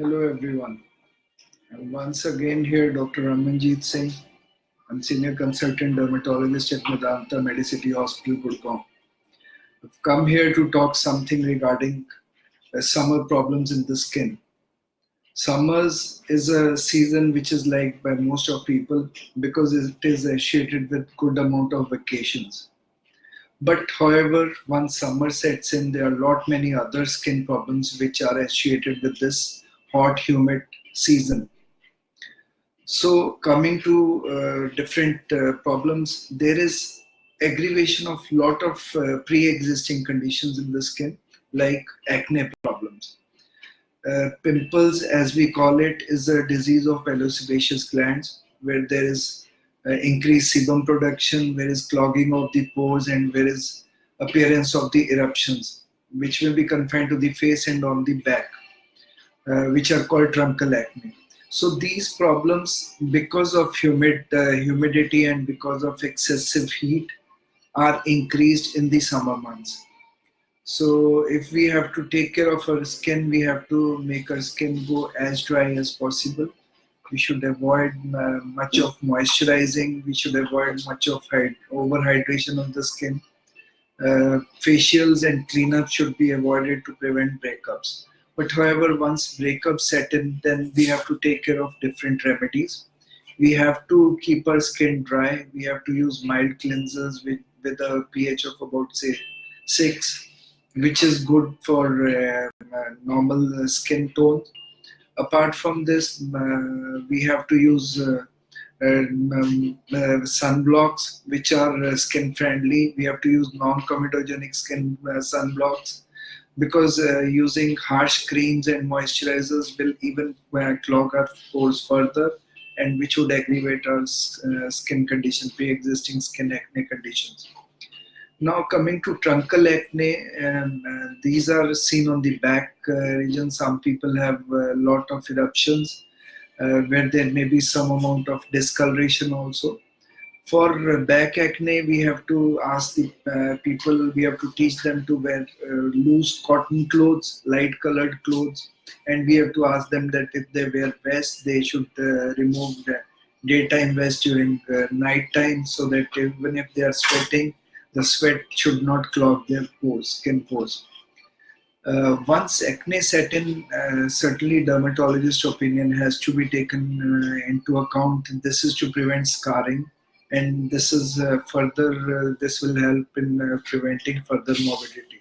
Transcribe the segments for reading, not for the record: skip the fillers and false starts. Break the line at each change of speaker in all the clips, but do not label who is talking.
Hello everyone. And once again here Dr. Ramanjit Singh. I'm Senior Consultant Dermatologist at Medanta Medicity Hospital, Gurgaon. I've come here to talk something regarding summer problems in the skin. Summers is a season which is liked by most of people because it is associated with good amount of vacations. But however, once summer sets in, there are a lot many other skin problems which are associated with this hot, humid season. So coming to different problems, there is aggravation of lot of pre-existing conditions in the skin, like acne problems. Pimples, as we call it, is a disease of pilosebaceous glands where there is increased sebum production, there is clogging of the pores, and there is appearance of the eruptions, which will be confined to the face and on the back, which are called truncal acne. So these problems, because of humidity and because of excessive heat, are increased in the summer months. So if we have to take care of our skin, we have to make our skin go as dry as possible. We should avoid much of moisturizing. We should avoid much of overhydration of the skin. Facials and cleanup should be avoided to prevent breakups. But however, once breakups set in, then we have to take care of different remedies. We have to keep our skin dry. We have to use mild cleansers with a pH of about say 6, which is good for normal skin tone. Apart from this, we have to use sunblocks which are skin friendly. We have to use non-comedogenic skin sunblocks because using harsh creams and moisturizers will even clog our pores further, and which would aggravate our skin condition, pre-existing skin acne conditions. Now coming to truncal acne, these are seen on the back region. Some people have a lot of eruptions where there may be some amount of discoloration also. For back acne, we have to ask the people, we have to teach them to wear loose cotton clothes, light colored clothes, and we have to ask them that if they wear vests, they should remove the daytime vest during night time, so that even if they are sweating, the sweat should not clog their pores, skin pores. Once acne set in, certainly dermatologist opinion has to be taken into account. This is to prevent scarring, and this is this will help in preventing further morbidity.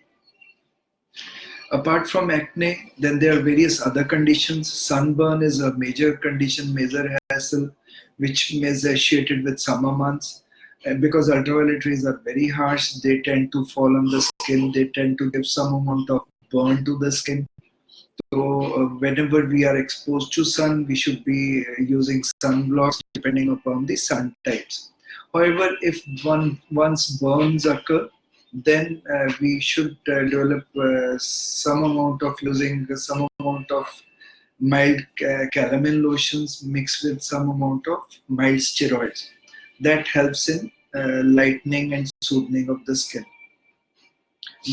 Apart from acne, then there are various other conditions. Sunburn is a major condition, major hassle, which is associated with summer months. And because ultraviolet rays are very harsh, they tend to fall on the skin, they tend to give some amount of burn to the skin. So whenever we are exposed to sun, we should be using sunblocks depending upon the sun types. However, if once burns occur, then we should develop some amount of using some amount of mild calamine lotions mixed with some amount of mild steroids. That helps in lightening and soothing of the skin.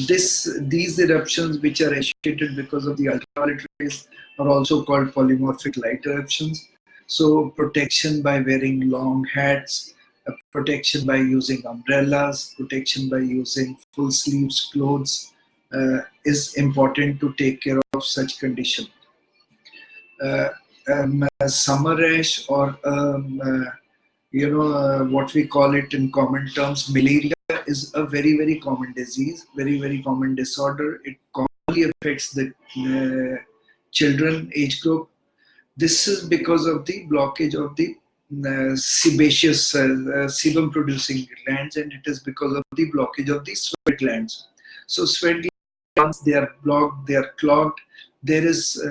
These eruptions, which are associated because of the ultraviolet rays, are also called polymorphic light eruptions. So protection by wearing long hats, protection by using umbrellas, protection by using full sleeves clothes is important to take care of such condition. A summer rash or what we call it in common terms, malaria, is a very common disease, very common disorder. It commonly affects the children age group. This is because of the blockage of the sebaceous sebum producing glands, and it is because of the blockage of the sweat glands. So sweat glands, they are blocked, they are clogged. There is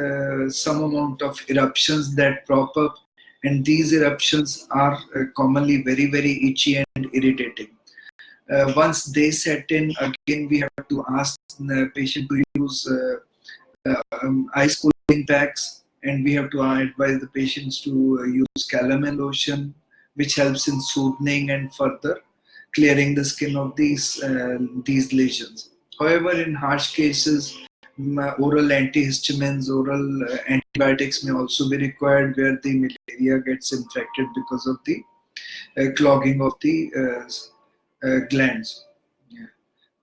some amount of eruptions that prop up, and these eruptions are commonly very itchy and irritating. Once they set in, again we have to ask the patient to use ice cooling packs, and we have to advise the patients to use calamine lotion, which helps in soothing and further clearing the skin of these lesions. However, in harsh cases, oral antihistamines, oral antibiotics may also be required where the malaria gets infected because of the clogging of the glands. Yeah.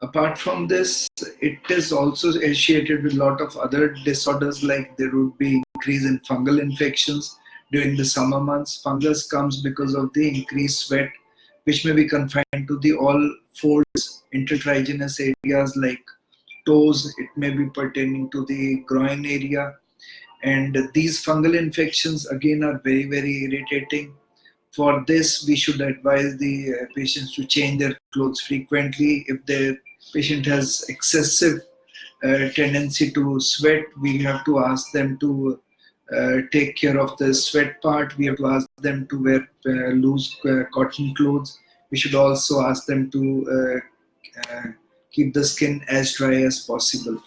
Apart from this, it is also associated with a lot of other disorders, like there would be increase in fungal infections during the summer months. Fungus comes because of the increased sweat, which may be confined to the all folds, intertriginous areas like toes. It may be pertaining to the groin area. And these fungal infections again are very, very irritating. For this, we should advise the patients to change their clothes frequently. If the patient has excessive tendency to sweat, we have to ask them to take care of the sweat part. We have to ask them to wear loose cotton clothes. We should also ask them to keep the skin as dry as possible.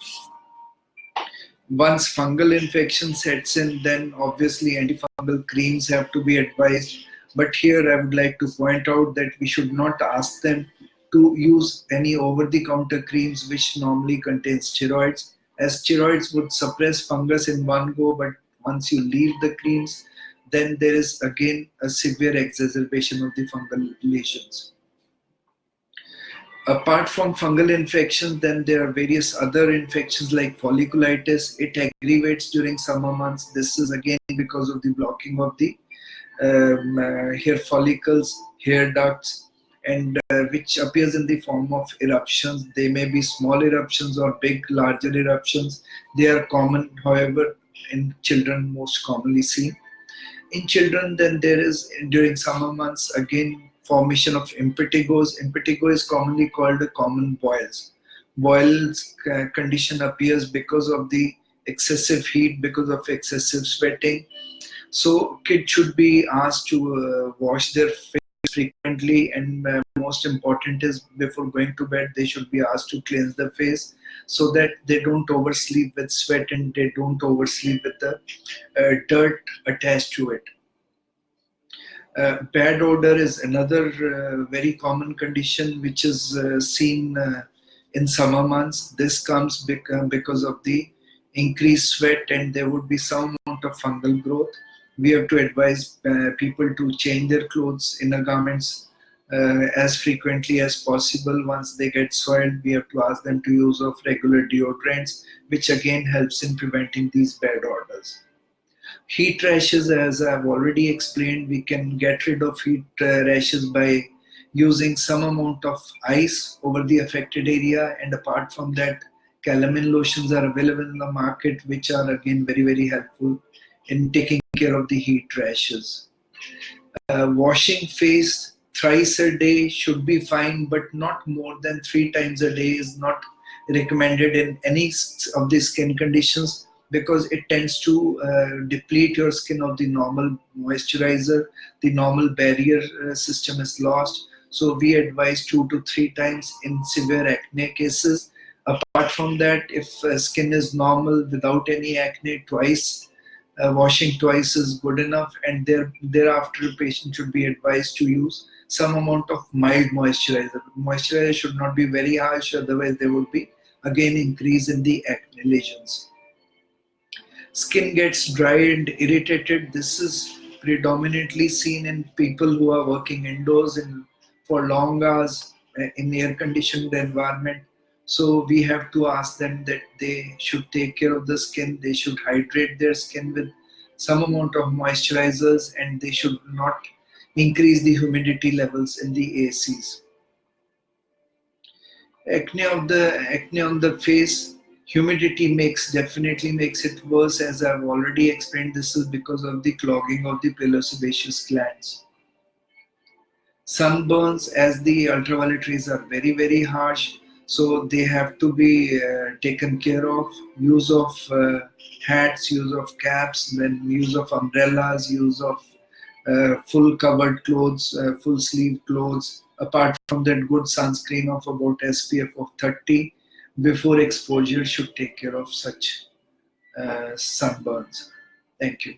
Once fungal infection sets in, then obviously antifungal creams have to be advised. But here I would like to point out that we should not ask them to use any over-the-counter creams which normally contain steroids, as steroids would suppress fungus in one go, but once you leave the creams, then there is again a severe exacerbation of the fungal lesions. Apart from fungal infections, then there are various other infections like folliculitis. It aggravates during summer months. This is again because of the blocking of the hair follicles, hair ducts, and which appears in the form of eruptions. They may be small eruptions or big, larger eruptions. They are common, however, in children most commonly seen. In children, then there is during summer months again formation of impetigos. Impetigo is commonly called a common boils. Boils condition appears because of the excessive heat, because of excessive sweating. So kids should be asked to wash their face frequently, and most important is before going to bed they should be asked to cleanse the face so that they don't oversleep with sweat and they don't oversleep with the dirt attached to it. Bad odor is another very common condition which is seen in summer months. This comes because of the increased sweat and there would be some amount of fungal growth. We have to advise people to change their clothes, inner garments, as frequently as possible. Once they get soiled, we have to ask them to use of regular deodorants, which again helps in preventing these bad odors. Heat rashes, as I've already explained, we can get rid of heat rashes by using some amount of ice over the affected area, and apart from that, calamine lotions are available in the market, which are again very, very helpful in taking care of the heat rashes. Washing face thrice a day should be fine, but not more than 3 times a day is not recommended in any of the skin conditions, because it tends to deplete your skin of the normal moisturizer. The normal barrier system is lost. So we advise 2 to 3 times in severe acne cases. Apart from that, if skin is normal without any acne, washing twice is good enough, and thereafter the patient should be advised to use some amount of mild moisturizer. Moisturizer should not be very harsh, otherwise there would be again increase in the acne lesions. Skin gets dry and irritated. This is predominantly seen in people who are working indoors for long hours in air-conditioned environment. So we have to ask them that they should take care of the skin. They should hydrate their skin with some amount of moisturizers, and they should not increase the humidity levels in the ACs. Acne on the face, humidity definitely makes it worse. As I've already explained, this is because of the clogging of the pilosebaceous glands. Sunburns, as the ultraviolet rays are very, very harsh, so they have to be taken care of. Use of hats, use of caps, then use of umbrellas, use of full covered clothes, full sleeve clothes. Apart from that, good sunscreen of about SPF of 30 before exposure should take care of such sunburns. Thank you.